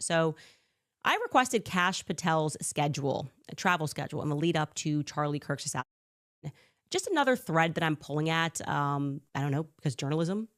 So I requested Kash Patel's schedule, a travel schedule, in the lead up to Charlie Kirk's assassination. Just another thread that I'm pulling at, I don't know, because journalism,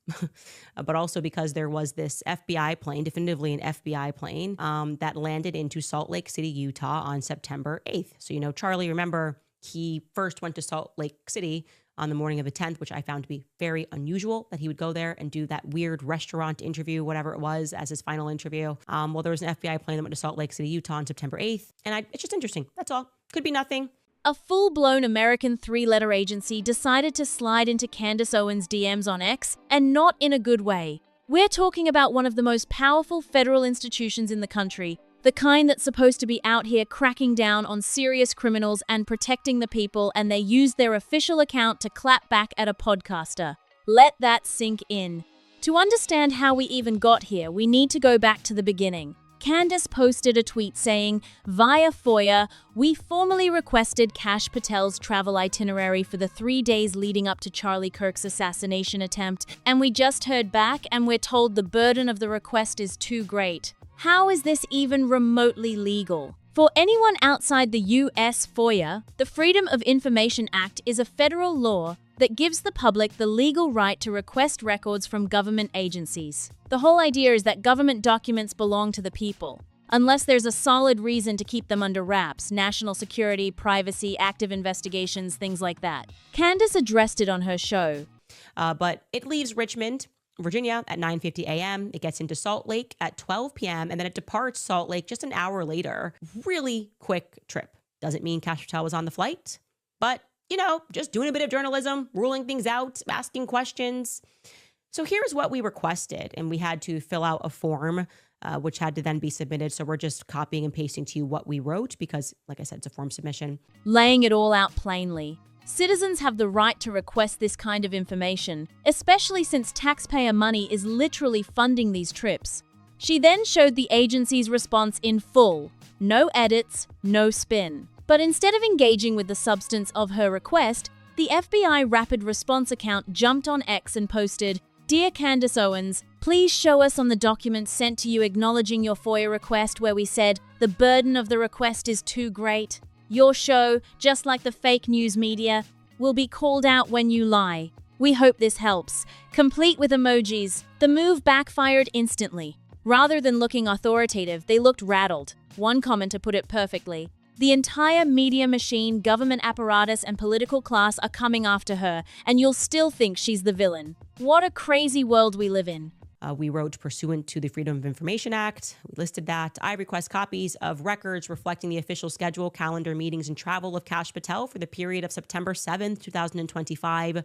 but also because there was this FBI plane, definitively an FBI plane, that landed into Salt Lake City, Utah on September 8th. So, Charlie, remember, he first went to Salt Lake City on the morning of the 10th, which I found to be very unusual that he would go there and do that weird restaurant interview, whatever it was, as his final interview. Well, there was an FBI plane that went to Salt Lake City, Utah on September 8th. And it's just interesting. That's all. Could be nothing. A full-blown American three-letter agency decided to slide into Candace Owens' DMs on X, and not in a good way. We're talking about one of the most powerful federal institutions in the country, the kind that's supposed to be out here cracking down on serious criminals and protecting the people, and they used their official account to clap back at a podcaster. Let that sink in. To understand how we even got here, we need to go back to the beginning. Candace posted a tweet saying, "Via FOIA, we formally requested Kash Patel's travel itinerary for the 3 days leading up to Charlie Kirk's assassination attempt, and we just heard back and we're told the burden of the request is too great." How is this even remotely legal? For anyone outside the US FOIA, the Freedom of Information Act is a federal law that gives the public the legal right to request records from government agencies. The whole idea is that government documents belong to the people, unless there's a solid reason to keep them under wraps, national security, privacy, active investigations, things like that. Candace addressed it on her show. But it leaves Richmond, Virginia at 9:50 a.m. It gets into Salt Lake at 12 p.m. and then it departs Salt Lake just an hour later. Really quick trip. Doesn't mean Kash Patel was on the flight, but just doing a bit of journalism, ruling things out, asking questions. So here's what we requested, and we had to fill out a form, which had to then be submitted. So we're just copying and pasting to you what we wrote because, like I said, it's a form submission. Laying it all out plainly. Citizens have the right to request this kind of information, especially since taxpayer money is literally funding these trips. She then showed the agency's response in full. No edits, no spin. But instead of engaging with the substance of her request, the FBI Rapid Response account jumped on X and posted, "Dear Candace Owens, please show us on the document sent to you acknowledging your FOIA request where we said the burden of the request is too great. Your show, just like the fake news media, will be called out when you lie. We hope this helps." Complete with emojis. The move backfired instantly. Rather than looking authoritative, they looked rattled. One commenter put it perfectly. "The entire media machine, government apparatus, and political class are coming after her, and you'll still think she's the villain." What a crazy world we live in. We wrote pursuant to the Freedom of Information Act. We listed that. I request copies of records reflecting the official schedule, calendar, meetings, and travel of Kash Patel for the period of September 7th, 2025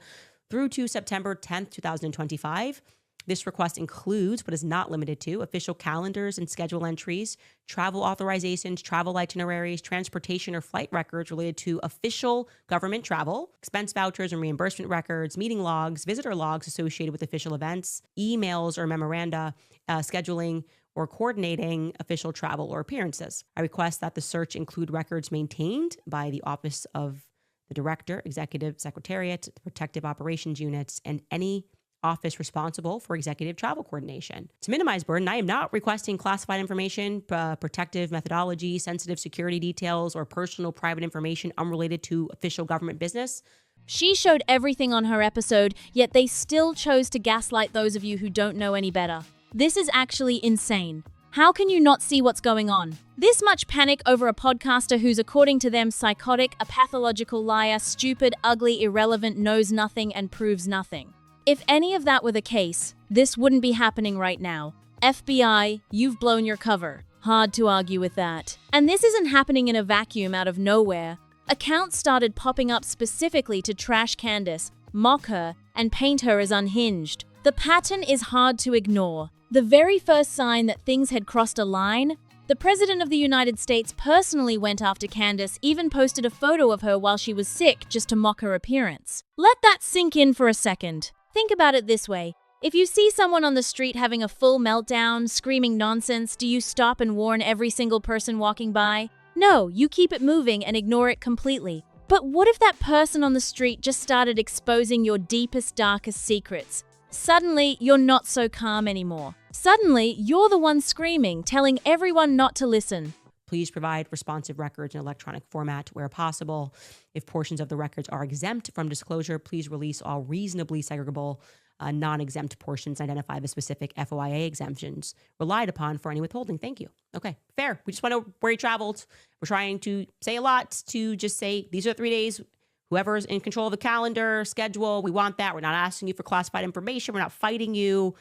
through to September 10th, 2025. This request includes, but is not limited to, official calendars and schedule entries, travel authorizations, travel itineraries, transportation or flight records related to official government travel, expense vouchers and reimbursement records, meeting logs, visitor logs associated with official events, emails or memoranda, scheduling or coordinating official travel or appearances. I request that the search include records maintained by the Office of the Director, Executive Secretariat, the Protective Operations Units, and any office responsible for executive travel coordination. To minimize burden, I am not requesting classified information, protective methodology, sensitive security details, or personal private information unrelated to official government business. She showed everything on her episode, yet they still chose to gaslight those of you who don't know any better. This is actually insane. How can you not see what's going on? This much panic over a podcaster who's, according to them, psychotic, a pathological liar, stupid, ugly, irrelevant, knows nothing, and proves nothing. If any of that were the case, this wouldn't be happening right now. FBI, you've blown your cover. Hard to argue with that. And this isn't happening in a vacuum out of nowhere. Accounts started popping up specifically to trash Candace, mock her, and paint her as unhinged. The pattern is hard to ignore. The very first sign that things had crossed a line, the President of the United States personally went after Candace, even posted a photo of her while she was sick just to mock her appearance. Let that sink in for a second. Think about it this way. If you see someone on the street having a full meltdown, screaming nonsense, do you stop and warn every single person walking by? No, you keep it moving and ignore it completely. But what if that person on the street just started exposing your deepest, darkest secrets? Suddenly, you're not so calm anymore. Suddenly, you're the one screaming, telling everyone not to listen. Please provide responsive records in electronic format where possible. If portions of the records are exempt from disclosure, please release all reasonably segregable non-exempt portions, identify the specific FOIA exemptions relied upon for any withholding. Thank you. Okay, fair. We just want to know where he traveled. We're trying to say a lot to just say, these are 3 days. Whoever's in control of the calendar, schedule, we want that. We're not asking you for classified information. We're not fighting you.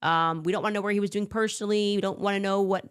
We don't want to know where he was doing personally. We don't want to know what,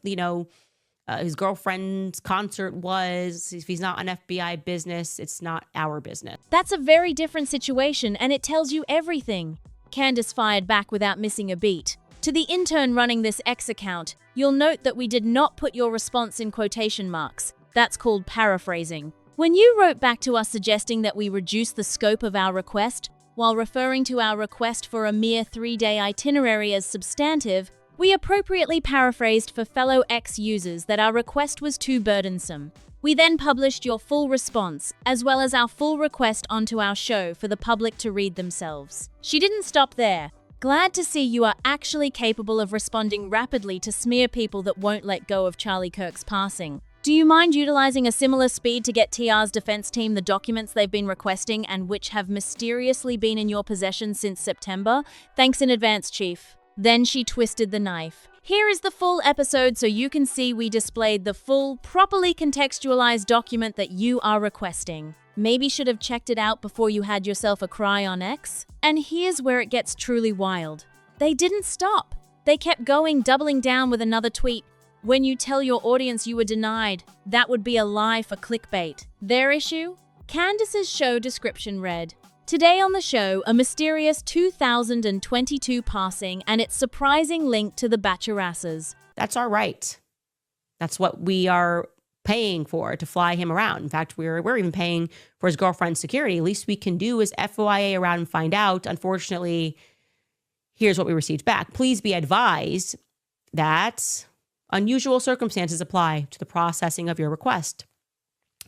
his girlfriend's concert was. If he's not an FBI business, it's not our business. That's a very different situation, and it tells you everything. Candace fired back without missing a beat. To the intern running this X account, you'll note that we did not put your response in quotation marks. That's called paraphrasing. When you wrote back to us suggesting that we reduce the scope of our request, while referring to our request for a mere 3-day itinerary as substantive, we appropriately paraphrased for fellow X users that our request was too burdensome. We then published your full response, as well as our full request onto our show for the public to read themselves. She didn't stop there. Glad to see you are actually capable of responding rapidly to smear people that won't let go of Charlie Kirk's passing. Do you mind utilizing a similar speed to get TR's defense team the documents they've been requesting and which have mysteriously been in your possession since September? Thanks in advance, Chief. Then she twisted the knife. Here is the full episode so you can see we displayed the full, properly contextualized document that you are requesting. Maybe should have checked it out before you had yourself a cry on X. And here's where it gets truly wild. They didn't stop. They kept going, doubling down with another tweet. When you tell your audience you were denied, that would be a lie for clickbait. Their issue? Candace's show description read, "Today on the show, a mysterious 2022 passing and its surprising link to the Bacharasses." That's our right. That's what we are paying for, to fly him around. In fact, we're even paying for his girlfriend's security. At least we can do is FOIA around and find out. Unfortunately, here's what we received back. Please be advised that unusual circumstances apply to the processing of your request.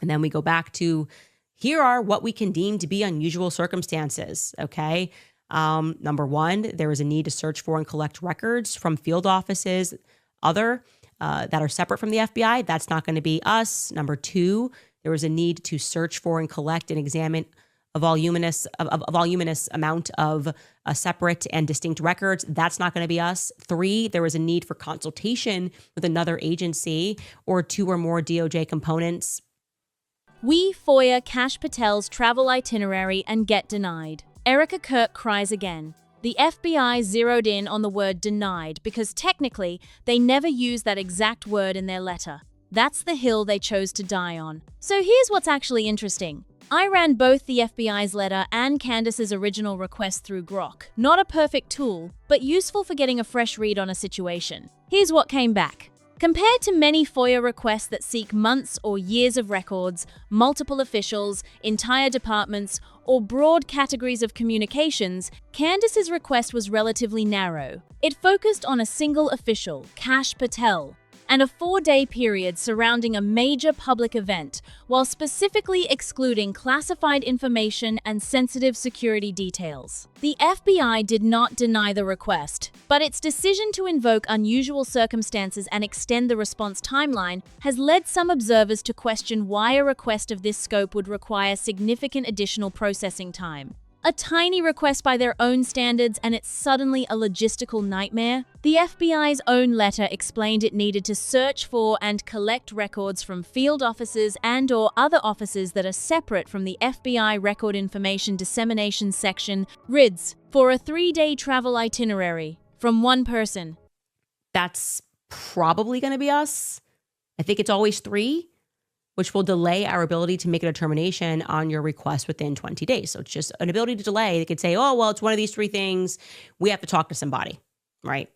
And then we go back to, here are what we can deem to be unusual circumstances, okay? Number one, there is a need to search for and collect records from field offices, that are separate from the FBI. That's not going to be us. Number two, there is a need to search for and collect and examine a voluminous amount of separate and distinct records. That's not going to be us. Three, there is a need for consultation with another agency or 2 or more DOJ components. We FOIA Kash Patel's travel itinerary and get denied. Erica Kirk cries again. The FBI zeroed in on the word denied because technically they never used that exact word in their letter. That's the hill they chose to die on. So here's what's actually interesting. I ran both the FBI's letter and Candace's original request through Grok. Not a perfect tool, but useful for getting a fresh read on a situation. Here's what came back. Compared to many FOIA requests that seek months or years of records, multiple officials, entire departments, or broad categories of communications, Candace's request was relatively narrow. It focused on a single official, Kash Patel, and a 4-day period surrounding a major public event, while specifically excluding classified information and sensitive security details. The FBI did not deny the request, but its decision to invoke unusual circumstances and extend the response timeline has led some observers to question why a request of this scope would require significant additional processing time. A tiny request by their own standards, and it's suddenly a logistical nightmare? The FBI's own letter explained it needed to search for and collect records from field offices and/or other offices that are separate from the FBI Record Information Dissemination Section, RIDS, for a 3-day travel itinerary from one person. That's probably going to be us. I think it's always 3. Which will delay our ability to make a determination on your request within 20 days. So it's just an ability to delay. They could say, oh, well, it's one of these 3 things. We have to talk to somebody, right?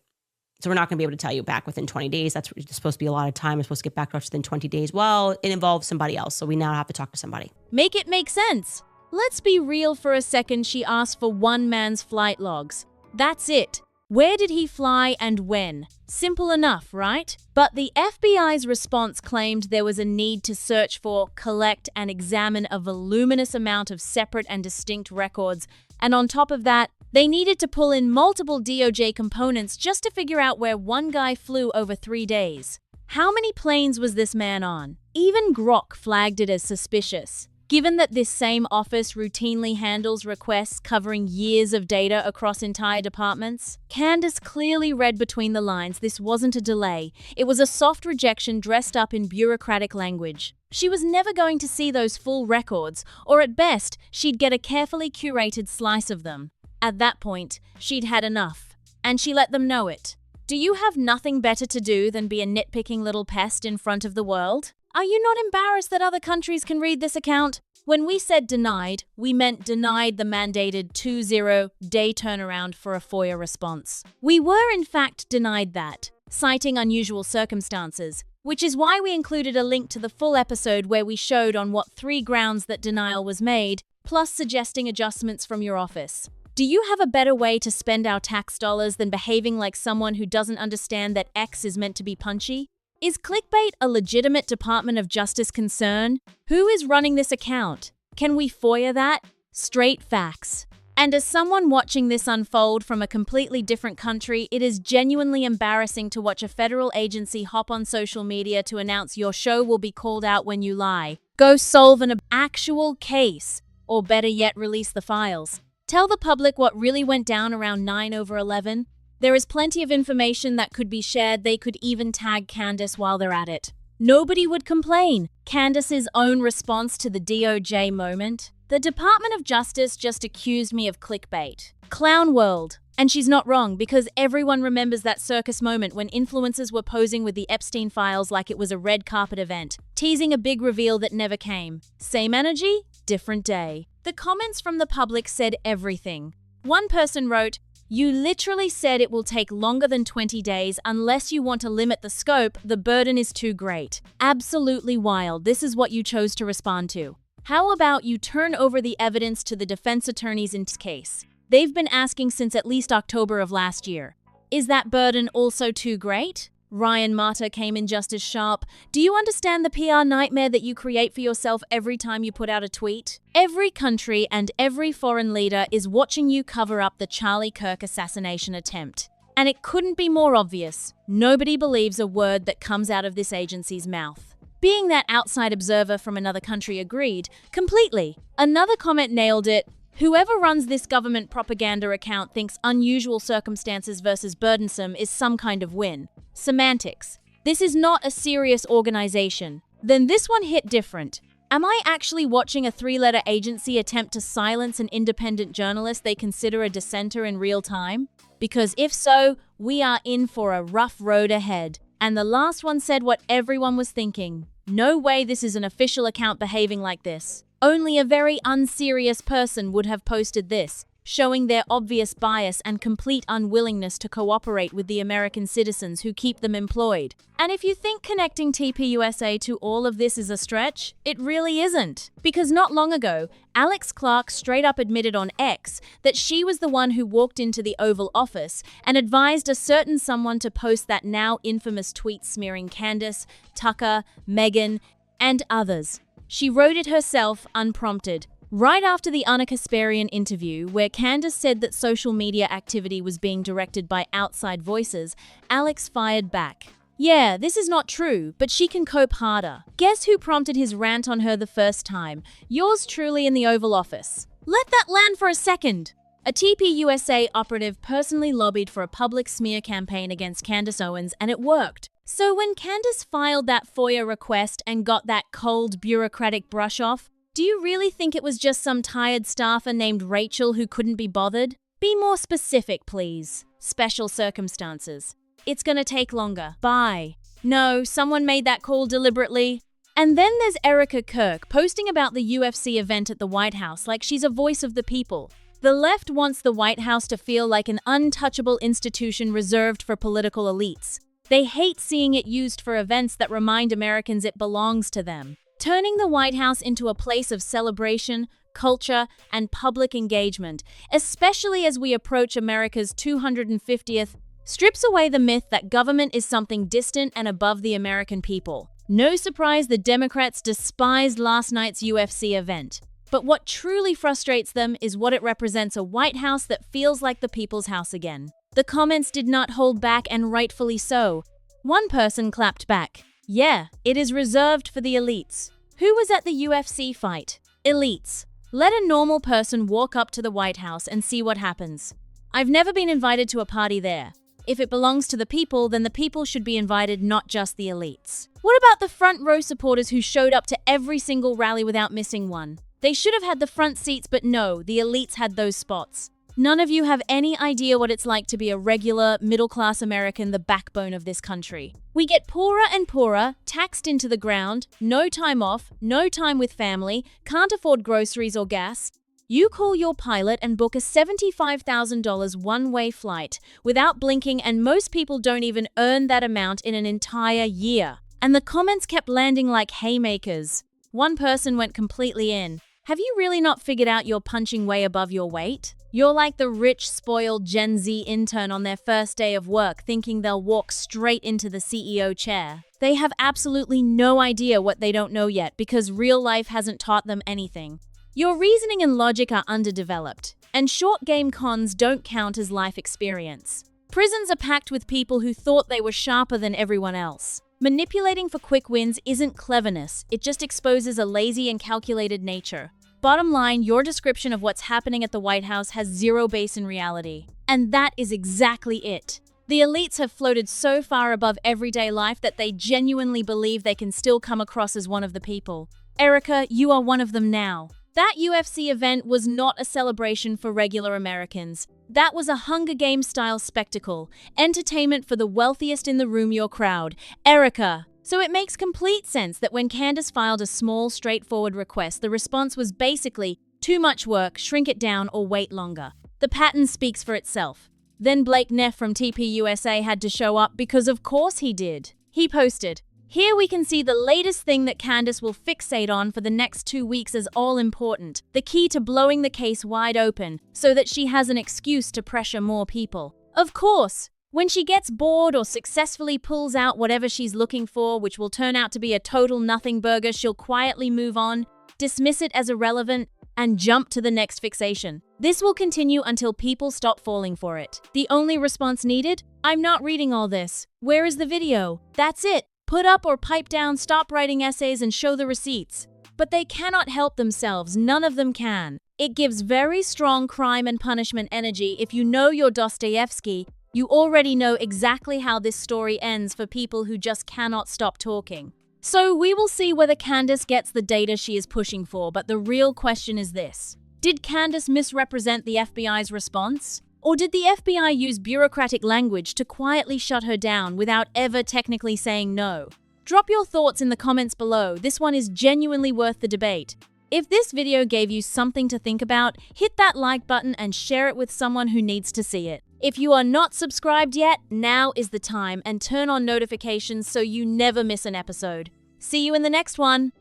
So we're not going to be able to tell you back within 20 days. That's supposed to be a lot of time. We're supposed to get back to us within 20 days. Well, it involves somebody else. So we now have to talk to somebody. Make it make sense. Let's be real for a second. She asked for one man's flight logs. That's it. Where did he fly and when? Simple enough, right? But the FBI's response claimed there was a need to search for, collect, and examine a voluminous amount of separate and distinct records, and on top of that, They needed to pull in multiple DOJ components just to figure out where one guy flew over 3 days. How many planes was this man on? Even Grok flagged it as suspicious. Given that this same office routinely handles requests covering years of data across entire departments, Candace clearly read between the lines this wasn't a delay. It was a soft rejection dressed up in bureaucratic language. She was never going to see those full records, or at best, she'd get a carefully curated slice of them. At that point, she'd had enough, and she let them know it. Do you have nothing better to do than be a nitpicking little pest in front of the world? Are you not embarrassed that other countries can read this account? When we said denied, we meant denied the mandated 20-day turnaround for a FOIA response. We were in fact denied that, citing unusual circumstances, which is why we included a link to the full episode where we showed on what 3 grounds that denial was made, plus suggesting adjustments from your office. Do you have a better way to spend our tax dollars than behaving like someone who doesn't understand that X is meant to be punchy? Is clickbait a legitimate Department of Justice concern? Who is running this account? Can we FOIA that? Straight facts. And as someone watching this unfold from a completely different country, it is genuinely embarrassing to watch a federal agency hop on social media to announce your show will be called out when you lie. Go solve an actual case, or better yet, release the files. Tell the public what really went down around 9/11. There is plenty of information that could be shared. They could even tag Candace while they're at it. Nobody would complain. Candace's own response to the DOJ moment. The Department of Justice just accused me of clickbait. Clown world. And she's not wrong, because everyone remembers that circus moment when influencers were posing with the Epstein files like it was a red carpet event, teasing a big reveal that never came. Same energy, different day. The comments from the public said everything. One person wrote, "You literally said it will take longer than 20 days unless you want to limit the scope. The burden is too great. Absolutely wild. This is what you chose to respond to. How about you turn over the evidence to the defense attorneys in this case? They've been asking since at least October of last year. Is that burden also too great?" Ryan Marta came in just as sharp. "Do you understand the PR nightmare that you create for yourself every time you put out a tweet? Every country and every foreign leader is watching you cover up the Charlie Kirk assassination attempt. And it couldn't be more obvious. Nobody believes a word that comes out of this agency's mouth." Being that outside observer from another country agreed completely. Another comment nailed it. "Whoever runs this government propaganda account thinks unusual circumstances versus burdensome is some kind of win. Semantics. This is not a serious organization." Then this one hit different. Am I actually watching a 3-letter agency attempt to silence an independent journalist they consider a dissenter in real time? Because if so, we are in for a rough road ahead. And the last one said what everyone was thinking. No way this is an official account behaving like this. Only a very unserious person would have posted this, showing their obvious bias and complete unwillingness to cooperate with the American citizens who keep them employed. And if you think connecting TPUSA to all of this is a stretch, it really isn't. Because not long ago, Alex Clark straight up admitted on X that she was the one who walked into the Oval Office and advised a certain someone to post that now infamous tweet smearing Candace, Tucker, Meghan, and others. She wrote it herself, unprompted. Right after the Anna Kasparian interview, where Candace said that social media activity was being directed by outside voices, Alex fired back. "Yeah, this is not true, but she can cope harder." Guess who prompted his rant on her the first time? Yours truly in the Oval Office. Let that land for a second. A TPUSA operative personally lobbied for a public smear campaign against Candace Owens, and it worked. So when Candace filed that FOIA request and got that cold bureaucratic brush off, do you really think it was just some tired staffer named Rachel who couldn't be bothered? Be more specific, please. Special circumstances. It's gonna take longer. Bye. No, someone made that call deliberately. And then there's Erica Kirk posting about the UFC event at the White House like she's a voice of the people. The left wants the White House to feel like an untouchable institution reserved for political elites. They hate seeing it used for events that remind Americans it belongs to them. Turning the White House into a place of celebration, culture, and public engagement, especially as we approach America's 250th, strips away the myth that government is something distant and above the American people. No surprise the Democrats despised last night's UFC event. But what truly frustrates them is what it represents: a White House that feels like the people's house again. The comments did not hold back, and rightfully so. One person clapped back. Yeah, it is reserved for the elites. Who was at the UFC fight? Elites. Let a normal person walk up to the White House and see what happens. I've never been invited to a party there. If it belongs to the people, then the people should be invited, not just the elites. What about the front row supporters who showed up to every single rally without missing one? They should have had the front seats, but no, the elites had those spots. None of you have any idea what it's like to be a regular, middle-class American, the backbone of this country. We get poorer and poorer, taxed into the ground, no time off, no time with family, can't afford groceries or gas. You call your pilot and book a $75,000 one-way flight without blinking, and most people don't even earn that amount in an entire year. And the comments kept landing like haymakers. One person went completely in. Have you really not figured out you're punching way above your weight? You're like the rich, spoiled Gen Z intern on their first day of work, thinking they'll walk straight into the CEO chair. They have absolutely no idea what they don't know yet, because real life hasn't taught them anything. Your reasoning and logic are underdeveloped, and short game cons don't count as life experience. Prisons are packed with people who thought they were sharper than everyone else. Manipulating for quick wins isn't cleverness, it just exposes a lazy and calculated nature. Bottom line, your description of what's happening at the White House has zero base in reality. And that is exactly it. The elites have floated so far above everyday life that they genuinely believe they can still come across as one of the people. Erica, you are one of them now. That UFC event was not a celebration for regular Americans. That was a Hunger Games-style spectacle, entertainment for the wealthiest in the room, your crowd. Erica. So it makes complete sense that when Candace filed a small, straightforward request, the response was basically, too much work, shrink it down, or wait longer. The pattern speaks for itself. Then Blake Neff from TPUSA had to show up, because of course he did. He posted, "Here we can see the latest thing that Candace will fixate on for the next 2 weeks as all important, the key to blowing the case wide open, so that she has an excuse to pressure more people." Of course, when she gets bored or successfully pulls out whatever she's looking for, which will turn out to be a total nothing burger, she'll quietly move on, dismiss it as irrelevant, and jump to the next fixation. This will continue until people stop falling for it. The only response needed? "I'm not reading all this. Where is the video?" That's it. Put up or pipe down, stop writing essays, and show the receipts. But they cannot help themselves, none of them can. It gives very strong crime and punishment energy. If you know your Dostoevsky, you already know exactly how this story ends for people who just cannot stop talking. So we will see whether Candace gets the data she is pushing for, but the real question is this. Did Candace misrepresent the FBI's response? Or did the FBI use bureaucratic language to quietly shut her down without ever technically saying no? Drop your thoughts in the comments below. This one is genuinely worth the debate. If this video gave you something to think about, hit that like button and share it with someone who needs to see it. If you are not subscribed yet, now is the time, and turn on notifications so you never miss an episode. See you in the next one.